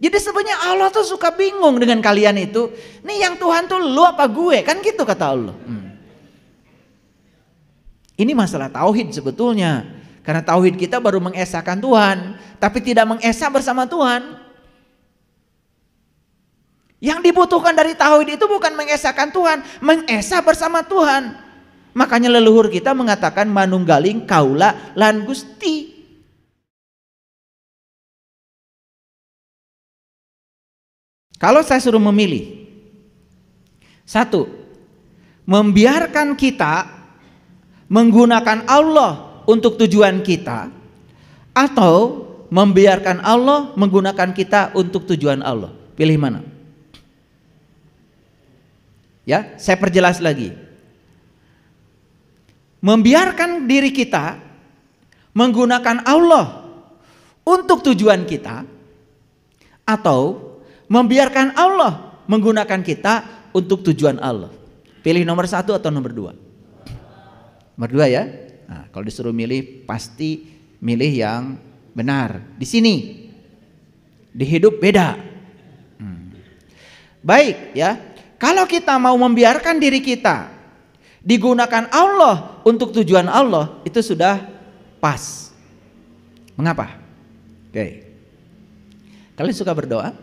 Jadi sebenarnya Allah tuh suka bingung dengan kalian itu. Nih yang Tuhan tuh lu apa gue? Kan gitu kata Allah. Ini masalah tauhid sebetulnya. Karena tauhid kita baru mengesahkan Tuhan, tapi tidak mengesah bersama Tuhan. Yang dibutuhkan dari tauhid itu bukan mengesahkan Tuhan, mengesah bersama Tuhan. Makanya leluhur kita mengatakan manunggaling kaula lan Gusti. Kalau saya suruh memilih, satu, membiarkan kita menggunakan Allah untuk tujuan kita, atau membiarkan Allah menggunakan kita untuk tujuan Allah. Pilih mana? Ya, saya perjelas lagi. Membiarkan diri kita menggunakan Allah untuk tujuan kita, atau membiarkan Allah menggunakan kita untuk tujuan Allah. Pilih nomor satu atau nomor dua? Nomor dua ya. Nah, kalau disuruh milih pasti milih yang benar. Di sini, di hidup beda. Baik ya. Kalau kita mau membiarkan diri kita digunakan Allah untuk tujuan Allah, itu sudah pas. Mengapa? Oke. Kalian suka berdoa?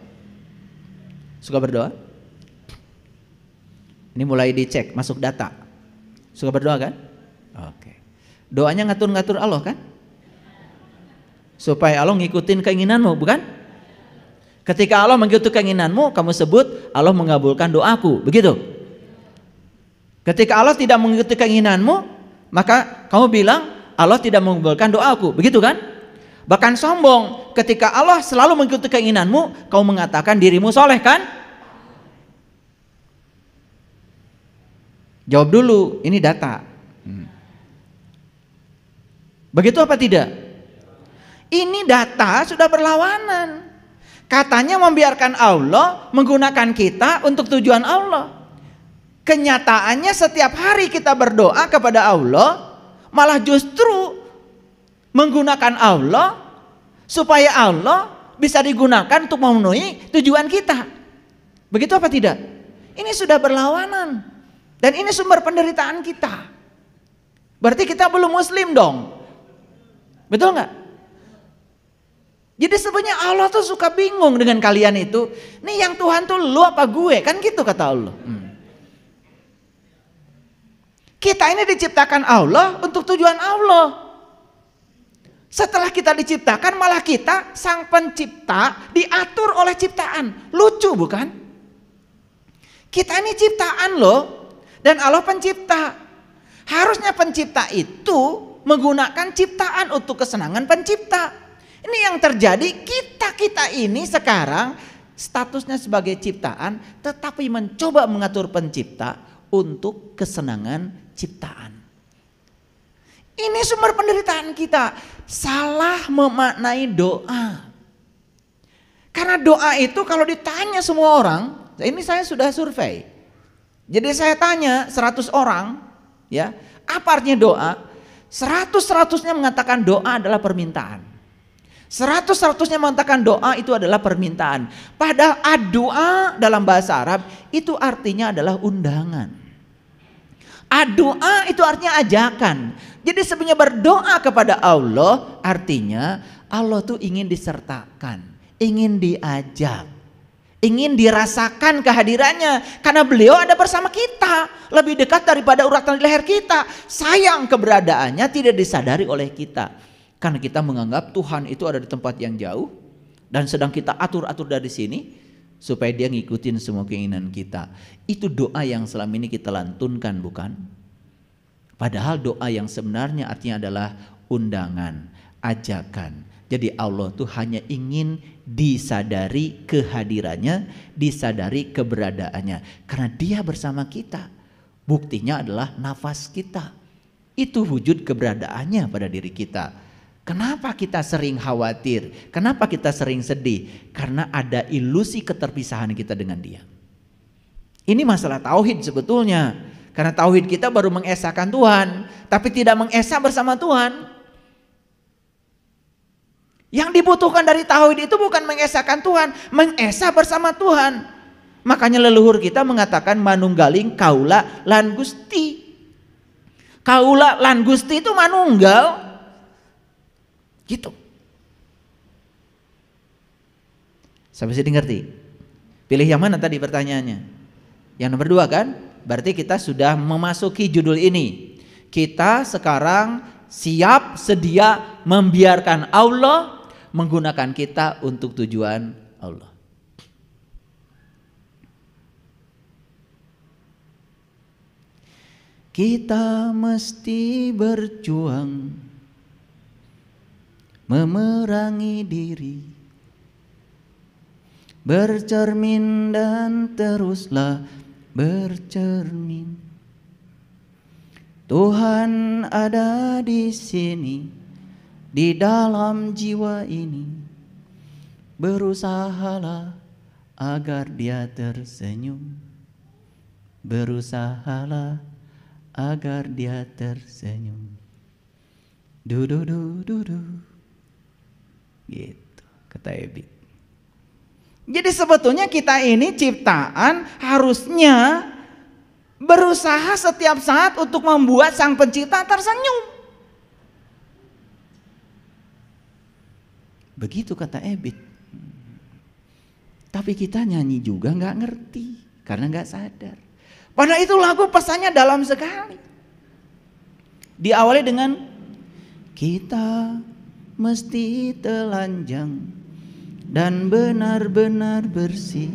Suka berdoa? Ini mulai dicek, masuk data. Suka berdoa kan? Oke. Doanya ngatur-ngatur Allah kan? Supaya Allah ngikutin keinginanmu, bukan? Ketika Allah mengikuti keinginanmu, kamu sebut Allah mengabulkan doaku, begitu? Ketika Allah tidak mengikuti keinginanmu, maka kamu bilang Allah tidak mengabulkan doaku, begitu kan? Bahkan sombong, ketika Allah selalu mengikuti keinginanmu, kamu mengatakan dirimu soleh kan? Jawab dulu, ini data. Begitu apa tidak? Ini data sudah berlawanan. Katanya membiarkan Allah menggunakan kita untuk tujuan Allah. Kenyataannya setiap hari kita berdoa kepada Allah, malah justru menggunakan Allah supaya Allah bisa digunakan untuk memenuhi tujuan kita. Begitu apa tidak? Ini sudah berlawanan. Dan ini sumber penderitaan kita. Berarti kita belum muslim dong. Betul nggak? Jadi sebenarnya Allah tuh suka bingung dengan kalian itu. Nih yang Tuhan tuh lu apa gue? Kan gitu kata Allah. Kita ini diciptakan Allah untuk tujuan Allah. Setelah kita diciptakan, malah kita sang pencipta diatur oleh ciptaan. Lucu bukan? Kita ini ciptaan loh. Dan Allah pencipta. Harusnya pencipta itu menggunakan ciptaan untuk kesenangan pencipta. Ini yang terjadi, kita ini sekarang statusnya sebagai ciptaan, tetapi mencoba mengatur pencipta untuk kesenangan ciptaan. Ini sumber penderitaan kita. Salah memaknai doa. Karena doa itu kalau ditanya semua orang, ini saya sudah survei. Jadi saya tanya 100 orang, ya, apa artinya doa? 100-100-nya mengatakan doa adalah permintaan. 100-100-nya mengatakan doa itu adalah permintaan. Padahal doa dalam bahasa Arab itu artinya adalah undangan. Doa itu artinya ajakan. Jadi sebenarnya berdoa kepada Allah artinya Allah tuh ingin disertakan, ingin diajak, ingin dirasakan kehadirannya. Karena beliau ada bersama kita, lebih dekat daripada urat nadi leher kita. Sayang keberadaannya tidak disadari oleh kita. Karena kita menganggap Tuhan itu ada di tempat yang jauh dan sedang kita atur-atur dari sini supaya dia ngikutin semua keinginan kita. Itu doa yang selama ini kita lantunkan, bukan? Padahal doa yang sebenarnya artinya adalah undangan, ajakan. Jadi Allah tuh hanya ingin disadari kehadirannya, disadari keberadaannya. Karena dia bersama kita. Buktinya adalah nafas kita. Itu wujud keberadaannya pada diri kita. Kenapa kita sering khawatir? Kenapa kita sering sedih? Karena ada ilusi keterpisahan kita dengan dia. Ini masalah tauhid sebetulnya. Karena tauhid kita baru mengesahkan Tuhan, tapi tidak mengesah bersama Tuhan. Yang dibutuhkan dari tauhid itu bukan mengesahkan Tuhan, mengesah bersama Tuhan. Makanya leluhur kita mengatakan manunggaling kaula lan Gusti. Kaula lan Gusti itu manunggal. Gitu. Sampai sini ngerti? Pilih yang mana tadi pertanyaannya? Yang nomor 2 kan? Berarti kita sudah memasuki judul ini. Kita sekarang siap sedia membiarkan Allah menggunakan kita untuk tujuan Allah. Kita mesti berjuang memerangi diri, bercermin dan teruslah bercermin. Tuhan ada di sini, di dalam jiwa ini. Berusahalah agar Dia tersenyum. Berusahalah agar Dia tersenyum. Du. Gitu kata Ebit. Jadi sebetulnya kita ini ciptaan harusnya berusaha setiap saat untuk membuat Sang Pencipta tersenyum. Begitu kata Ebit. Tapi kita nyanyi juga nggak ngerti karena nggak sadar. Padahal itu lagu pesannya dalam sekali. Diawali dengan kita mesti telanjang dan benar-benar bersih,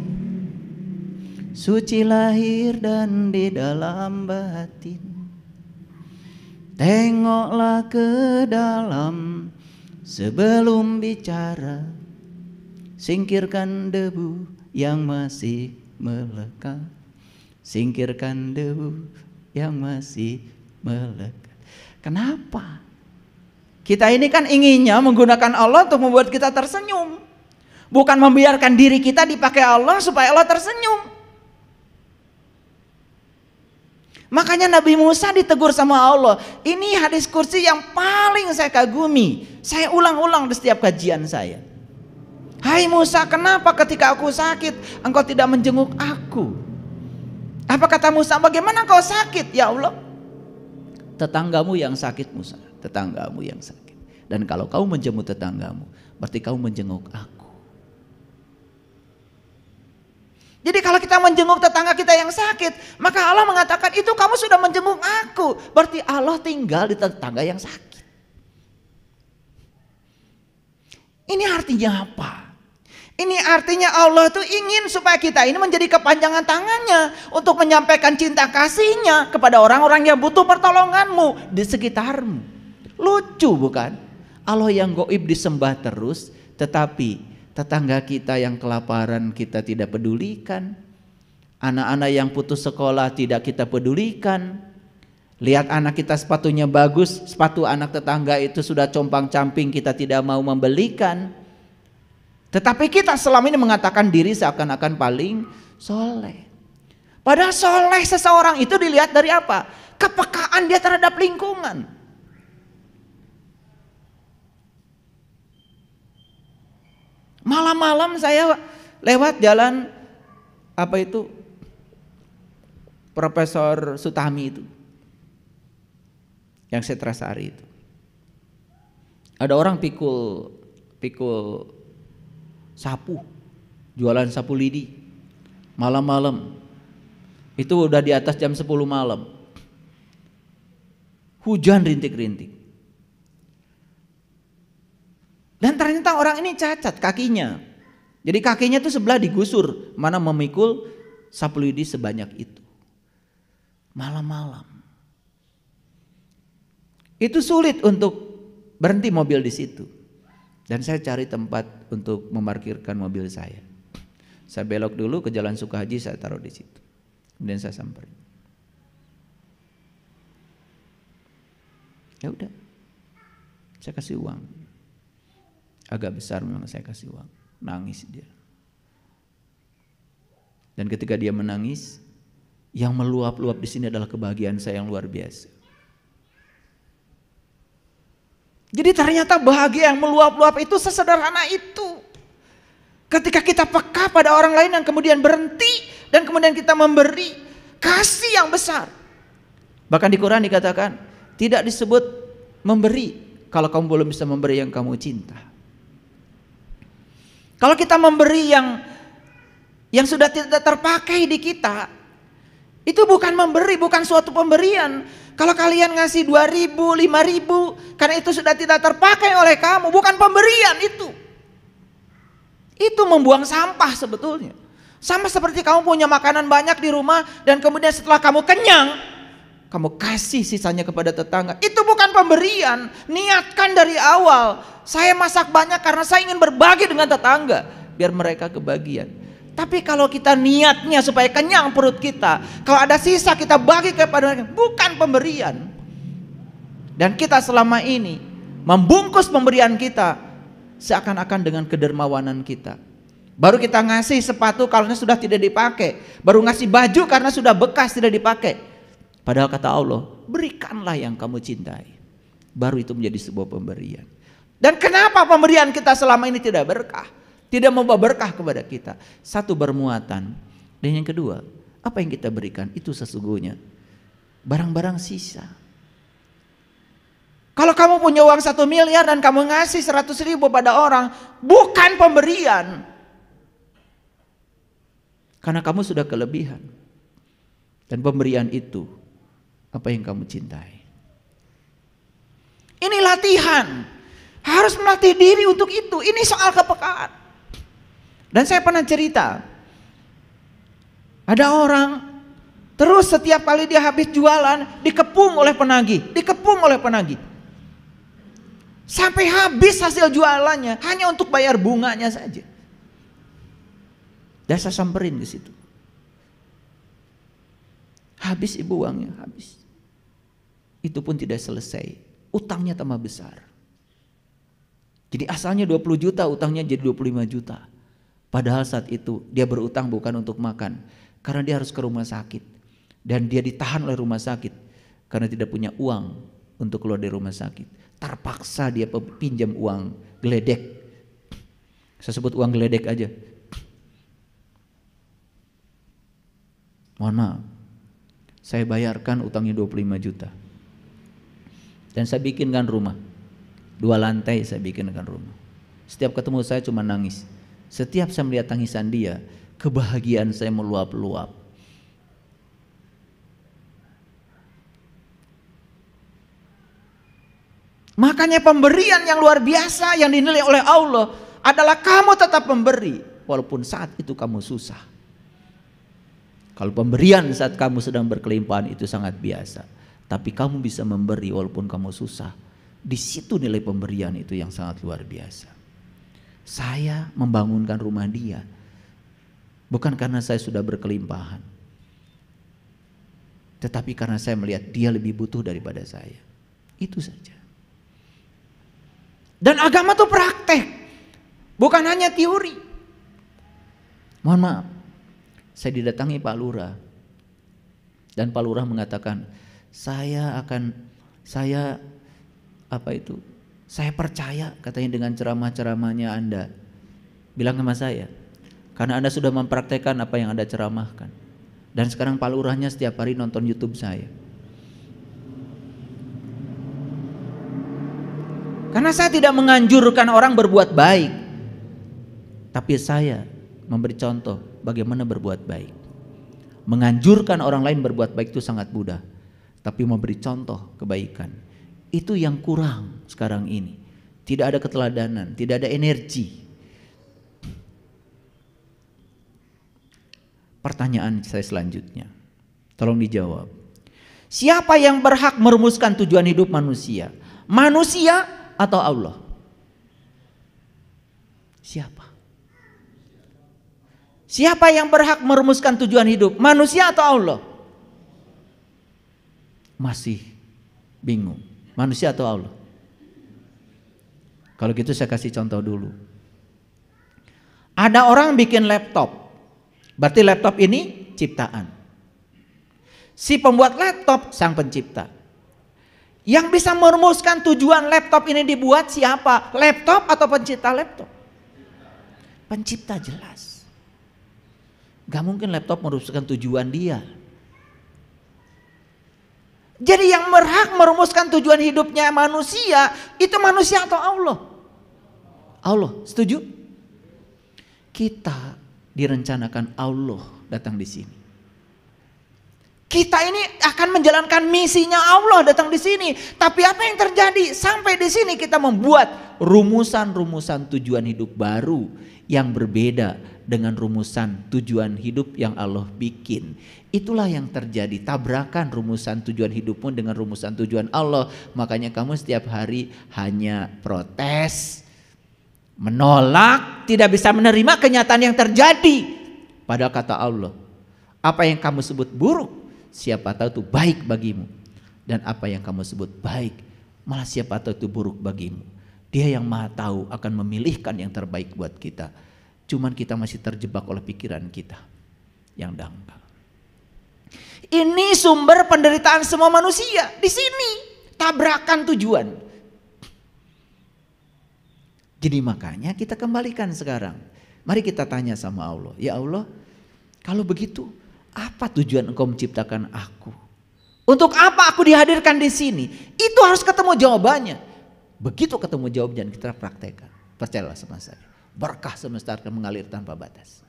suci lahir dan di dalam batin. Tengoklah ke dalam sebelum bicara, singkirkan debu yang masih melekat. Singkirkan debu yang masih melekat. Kenapa? Kita ini kan inginnya menggunakan Allah untuk membuat kita tersenyum. Bukan membiarkan diri kita dipakai Allah supaya Allah tersenyum. Makanya Nabi Musa ditegur sama Allah. Ini hadis kursi yang paling saya kagumi. Saya ulang-ulang di setiap kajian saya. Hai Musa, kenapa ketika aku sakit engkau tidak menjenguk aku? Apa kata Musa? Bagaimana kau sakit ya Allah? Tetanggamu yang sakit Musa. Tetanggamu yang sakit. Dan kalau kau menjenguk tetanggamu, berarti kau menjenguk aku. Jadi kalau kita menjenguk tetangga kita yang sakit, maka Allah mengatakan itu kamu sudah menjenguk aku. Berarti Allah tinggal di tetangga yang sakit. Ini artinya apa? Ini artinya Allah itu ingin supaya kita ini menjadi kepanjangan tangannya untuk menyampaikan cinta kasihnya kepada orang-orang yang butuh pertolonganmu di sekitarmu. Lucu bukan? Allah yang gaib disembah terus, tetapi tetangga kita yang kelaparan kita tidak pedulikan. Anak-anak yang putus sekolah tidak kita pedulikan. Lihat anak kita sepatunya bagus, sepatu anak tetangga itu sudah compang-camping, kita tidak mau membelikan. Tetapi kita selama ini mengatakan diri seakan-akan paling soleh. Padahal soleh seseorang itu dilihat dari apa? Kepekaan dia terhadap lingkungan. Malam-malam saya lewat jalan apa itu Profesor Sutami itu, yang Setrasari itu. Ada orang pikul sapu, jualan sapu lidi malam-malam. Itu udah di atas jam 10 malam. Hujan rintik-rintik. Dan ternyata orang ini cacat kakinya. Jadi kakinya tuh sebelah digusur, mana memikul sapu lidi sebanyak itu. Malam-malam. Itu sulit untuk berhenti mobil di situ. Dan saya cari tempat untuk memarkirkan mobil saya. Saya belok dulu ke Jalan Sukahaji, saya taruh di situ. Kemudian saya samperin. Ya udah. Saya kasih uang. Agak besar memang saya kasih uang. Nangis dia. Dan ketika dia menangis, yang meluap-luap di sini adalah kebahagiaan saya yang luar biasa. Jadi ternyata bahagia yang meluap-luap itu sesederhana itu. Ketika kita peka pada orang lain yang kemudian berhenti dan kemudian kita memberi kasih yang besar. Bahkan di Quran dikatakan tidak disebut memberi kalau kamu belum bisa memberi yang kamu cinta. Kalau kita memberi yang sudah tidak terpakai di kita, itu bukan memberi, bukan suatu pemberian. Kalau kalian ngasih 2.000, 5.000 karena itu sudah tidak terpakai oleh kamu, bukan pemberian itu. Itu membuang sampah sebetulnya. Sama seperti kamu punya makanan banyak di rumah dan kemudian setelah kamu kenyang, kamu kasih sisanya kepada tetangga. Itu bukan pemberian. Niatkan dari awal, saya masak banyak karena saya ingin berbagi dengan tetangga biar mereka kebagian. Tapi kalau kita niatnya supaya kenyang perut kita, kalau ada sisa kita bagi kepada mereka, bukan pemberian. Dan kita selama ini membungkus pemberian kita seakan-akan dengan kedermawanan kita. Baru kita ngasih sepatu karena sudah tidak dipakai, baru ngasih baju karena sudah bekas tidak dipakai. Padahal kata Allah, berikanlah yang kamu cintai. Baru itu menjadi sebuah pemberian. Dan kenapa pemberian kita selama ini tidak berkah? Tidak membawa berkah kepada kita. Satu, bermuatan. Dan yang kedua, apa yang kita berikan itu sesungguhnya barang-barang sisa. Kalau kamu punya uang 1 miliar dan kamu ngasih 100.000 pada orang, bukan pemberian. Karena kamu sudah kelebihan. Dan pemberian itu apa yang kamu cintai. Ini latihan. Harus melatih diri untuk itu. Ini soal kepekaan. Dan saya pernah cerita, ada orang terus setiap kali dia habis jualan dikepung oleh penagih, sampai habis hasil jualannya hanya untuk bayar bunganya saja. Dan saya samperin ke situ, habis ibu uangnya, habis. Itu pun tidak selesai, utangnya tambah besar. Jadi asalnya 20 juta, utangnya jadi 25 juta. Padahal saat itu dia berutang bukan untuk makan, karena dia harus ke rumah sakit. Dan dia ditahan oleh rumah sakit karena tidak punya uang untuk keluar dari rumah sakit. Terpaksa dia pinjam uang geledek. Saya sebut uang geledek aja. Mohon maaf, saya bayarkan utangnya 25 juta. Dan saya bikinkan rumah, 2 lantai saya bikinkan rumah. Setiap ketemu saya cuma nangis. Setiap saya melihat tangisan dia, kebahagiaan saya meluap-luap. Makanya pemberian yang luar biasa yang dinilai oleh Allah adalah kamu tetap memberi walaupun saat itu kamu susah. Kalau pemberian saat kamu sedang berkelimpahan itu sangat biasa, tapi kamu bisa memberi walaupun kamu susah. Di situ nilai pemberian itu yang sangat luar biasa. Saya membangunkan rumah dia bukan karena saya sudah berkelimpahan, tetapi karena saya melihat dia lebih butuh daripada saya. Itu saja. Dan agama itu praktek, bukan hanya teori. Mohon maaf, saya didatangi Pak Lurah, dan Pak Lurah mengatakan, saya percaya katanya dengan ceramah-ceramahnya Anda. Bilang sama saya, karena Anda sudah mempraktekkan apa yang Anda ceramahkan. Dan sekarang Pak Lurahnya setiap hari nonton YouTube saya. Karena saya tidak menganjurkan orang berbuat baik, tapi saya memberi contoh bagaimana berbuat baik. Menganjurkan orang lain berbuat baik itu sangat mudah, tapi memberi contoh kebaikan itu yang kurang sekarang ini. Tidak ada keteladanan, tidak ada energi. Pertanyaan saya selanjutnya, tolong dijawab. Siapa yang berhak merumuskan tujuan hidup manusia? Manusia atau Allah? Siapa? Siapa yang berhak merumuskan tujuan hidup? Manusia atau Allah? Masih bingung. Manusia atau Allah? Kalau gitu saya kasih contoh dulu. Ada orang bikin laptop, berarti laptop ini ciptaan. Si pembuat laptop sang pencipta. Yang bisa merumuskan tujuan laptop ini dibuat siapa? Laptop atau pencipta laptop? Pencipta, jelas. Gak mungkin laptop merumuskan tujuan dia. Jadi yang berhak merumuskan tujuan hidupnya manusia, itu manusia atau Allah? Allah, setuju? Kita direncanakan Allah datang di sini. Kita ini akan menjalankan misinya Allah datang di sini. Tapi apa yang terjadi? Sampai di sini kita membuat rumusan-rumusan tujuan hidup baru yang berbeda dengan rumusan tujuan hidup yang Allah bikin. Itulah yang terjadi, tabrakan rumusan tujuan hidupmu dengan rumusan tujuan Allah. Makanya kamu setiap hari hanya protes, menolak, tidak bisa menerima kenyataan yang terjadi. Padahal kata Allah, apa yang kamu sebut buruk, siapa tahu itu baik bagimu. Dan apa yang kamu sebut baik, malah siapa tahu itu buruk bagimu. Dia yang maha tahu akan memilihkan yang terbaik buat kita. Cuman kita masih terjebak oleh pikiran kita yang dangkal. Ini sumber penderitaan semua manusia. Di sini tabrakan tujuan. Jadi makanya kita kembalikan sekarang. Mari kita tanya sama Allah. Ya Allah, kalau begitu apa tujuan Engkau menciptakan aku? Untuk apa aku dihadirkan di sini? Itu harus ketemu jawabannya. Begitu ketemu jawabannya kita praktekkan. Percayalah sama saya. Berkah semesta akan mengalir tanpa batas.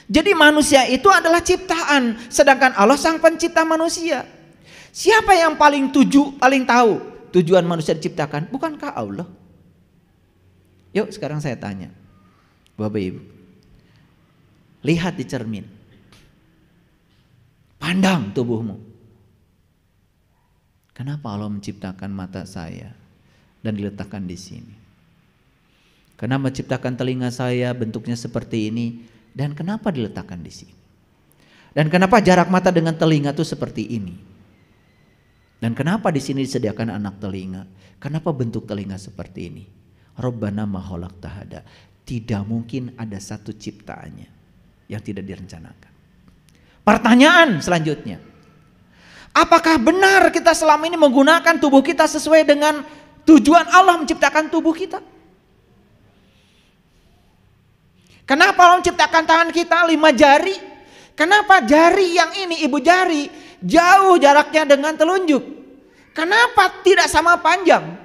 Jadi manusia itu adalah ciptaan, sedangkan Allah sang pencipta manusia. Siapa yang paling tahu tujuan manusia diciptakan? Bukankah Allah? Yuk sekarang saya tanya, Bapak Ibu, lihat di cermin, pandang tubuhmu. Kenapa Allah menciptakan mata saya dan diletakkan di sini? Kenapa menciptakan telinga saya bentuknya seperti ini? Dan kenapa diletakkan di sini? Dan kenapa jarak mata dengan telinga itu seperti ini? Dan kenapa di sini disediakan anak telinga? Kenapa bentuk telinga seperti ini? Rabbana ma khalaqta hada. Tidak mungkin ada satu ciptaannya yang tidak direncanakan. Pertanyaan selanjutnya, apakah benar kita selama ini menggunakan tubuh kita sesuai dengan tujuan Allah menciptakan tubuh kita? Kenapa Allah menciptakan tangan kita 5 jari? Kenapa jari yang ini, ibu jari, jauh jaraknya dengan telunjuk? Kenapa tidak sama panjang?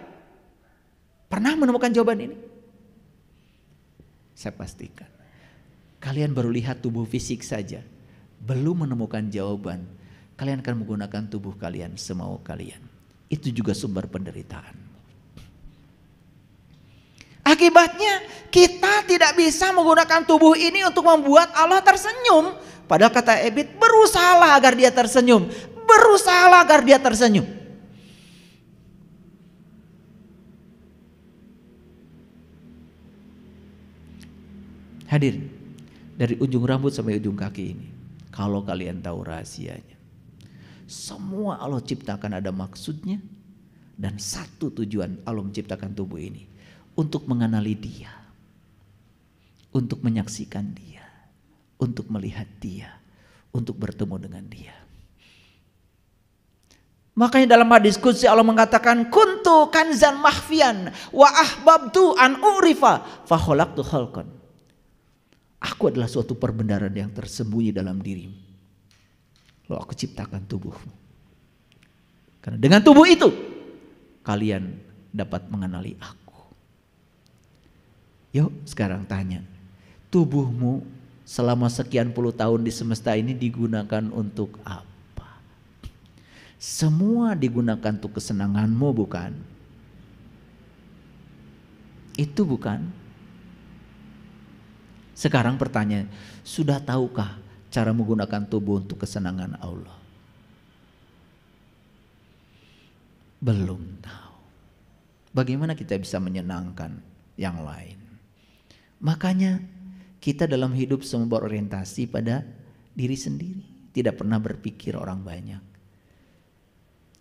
Pernah menemukan jawaban ini? Saya pastikan kalian baru lihat tubuh fisik saja, belum menemukan jawaban. Kalian akan menggunakan tubuh kalian semau kalian. Itu juga sumber penderitaan. Akibatnya kita tidak bisa menggunakan tubuh ini untuk membuat Allah tersenyum. Padahal kata Ebit, berusahalah agar dia tersenyum. Berusahalah agar dia tersenyum. Hadirin, dari ujung rambut sampai ujung kaki ini, kalau kalian tahu rahasianya, semua Allah ciptakan ada maksudnya. Dan satu tujuan Allah menciptakan tubuh ini, untuk mengenali dia, untuk menyaksikan dia, untuk melihat dia, untuk bertemu dengan dia. Makanya dalam hadis qudsi Allah mengatakan, kuntu kanzan mahfian wa ahbabtu an urifa fa khalaqtu khalqan. Aku adalah suatu perbendaharaan yang tersembunyi dalam dirimu, lalu aku ciptakan tubuhmu. Karena dengan tubuh itu kalian dapat mengenali aku. Yuk sekarang tanya, tubuhmu selama sekian puluh tahun di semesta ini digunakan untuk apa? Semua digunakan untuk kesenanganmu, bukan? Itu bukan? Sekarang pertanyaan, sudah tahukah cara menggunakan tubuh untuk kesenangan Allah? Belum tahu. Bagaimana kita bisa menyenangkan yang lain? Makanya kita dalam hidup semua berorientasi pada diri sendiri, tidak pernah berpikir orang banyak.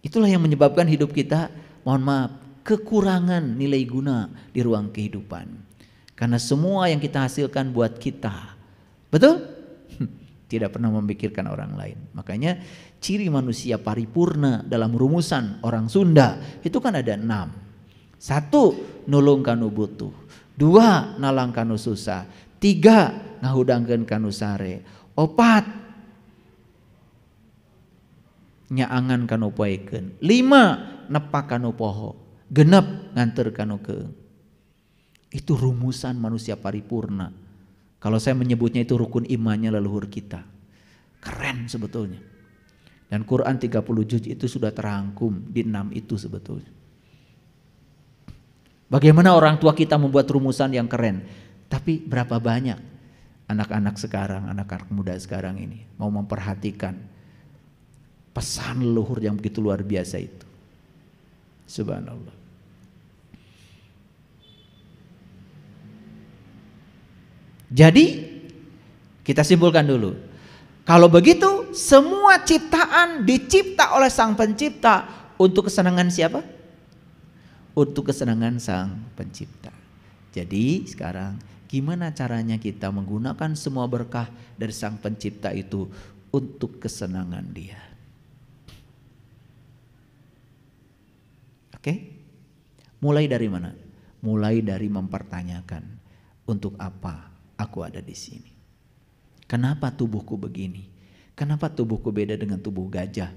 Itulah yang menyebabkan hidup kita, mohon maaf, kekurangan nilai guna di ruang kehidupan. Karena semua yang kita hasilkan buat kita, betul? tidak pernah memikirkan orang lain. Makanya ciri manusia paripurna dalam rumusan orang Sunda itu kan ada 6. 1, nulung kanu butuh. 2, nalang kanu susah. 3, ngahudangkeun kanu sare. 4, nyaangan kanu poekeun. 5, nepak kanu poho. 6, nganter kanu keung. Itu rumusan manusia paripurna. Kalau saya menyebutnya itu rukun imannya leluhur kita. Keren sebetulnya. Dan Quran 30 juz itu sudah terangkum di 6 itu sebetulnya. Bagaimana orang tua kita membuat rumusan yang keren. Tapi berapa banyak anak-anak sekarang, anak-anak muda sekarang ini mau memperhatikan pesan leluhur yang begitu luar biasa itu. Subhanallah. Jadi kita simpulkan dulu. Kalau begitu semua ciptaan dicipta oleh Sang Pencipta untuk kesenangan siapa? Untuk kesenangan Sang Pencipta. Jadi sekarang gimana caranya kita menggunakan semua berkah dari Sang Pencipta itu untuk kesenangan Dia? Oke? Mulai dari mana? Mulai dari mempertanyakan, untuk apa aku ada di sini? Kenapa tubuhku begini? Kenapa tubuhku beda dengan tubuh gajah?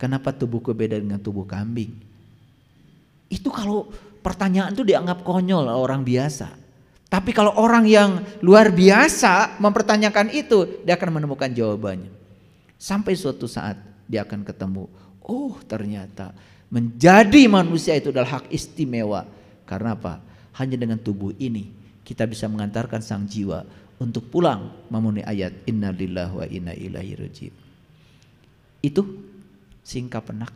Kenapa tubuhku beda dengan tubuh kambing? Itu kalau pertanyaan itu dianggap konyol orang biasa. Tapi kalau orang yang luar biasa mempertanyakan itu, dia akan menemukan jawabannya. Sampai suatu saat dia akan ketemu, oh ternyata menjadi manusia itu adalah hak istimewa. Karena apa? Hanya dengan tubuh ini kita bisa mengantarkan sang jiwa untuk pulang memenuhi ayat innalillahi wa inna ilaihi raji'un. Itu singkat penak